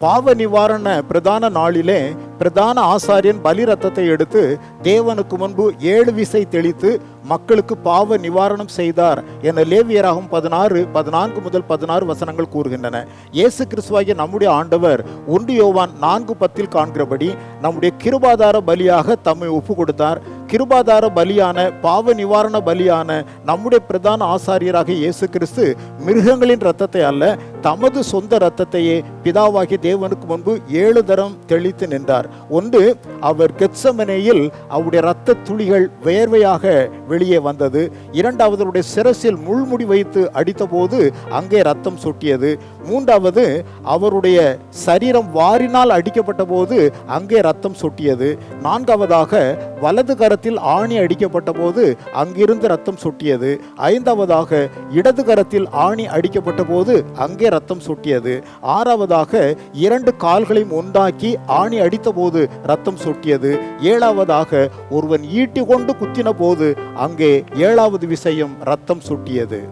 பாவ நிவாரண பிரதான நாளிலே பிரதான ஆசாரியன் பலி ரத்தத்தை எடுத்து தேவனுக்கு முன்பு 7 விசை தெளித்து மக்களுக்கு பாவ நிவாரணம் செய்தார் என லேவியராகும் 14 முதல் 16 வசனங்கள் கூறுகின்றன. இயேசு கிறிஸ்துவாகிய நம்முடைய ஆண்டவர் 1 யோவான் 4:10 காண்கிறபடி நம்முடைய கிருபாதார பலியாக தம்மை ஒப்பு கொடுத்தார். கிருபாதார பலியான பாவ நிவாரண பலியான நம்முடைய பிரதான ஆசாரியராக இயேசு கிறிஸ்து மிருகங்களின் இரத்தத்தை அல்ல, தமது சொந்த இரத்தத்தையே பிதாவாகிய தேவனுக்கு முன்பு 7 தரம் தெளித்து நின்றார். ஒன்று, அவர் கெத்செமனேயில் அவருடைய இரத்த துளிகள் வேர்வையாக வெளியே வந்தது. இரண்டாவது, அவருடைய சிரசில் முள்முடி வைத்து அடித்த போது அங்கே ரத்தம் சொட்டியது. மூன்றாவது, அவருடைய சரீரம் வாரினால் அடிக்கப்பட்ட போது அங்கே ரத்தம் சொட்டியது. நான்காவதாக, வலது கரத்தில் ஆணி அடிக்கப்பட்ட போது அங்கிருந்து ரத்தம் சொட்டியது. ஐந்தாவதாக, இடது கரத்தில் ஆணி அடிக்கப்பட்ட போது அங்கே ரத்தம் சொட்டியது. ஆறாவதாக, 2 கால்களையும் ஒன்றாக்கி ஆணி அடித்த போது ரத்தம் சொட்டியது. ஏழாவதாக, ஒருவன் ஈட்டி கொண்டு குத்தின போது அங்கே 7வது விசையும் ரத்தம் சொட்டியது.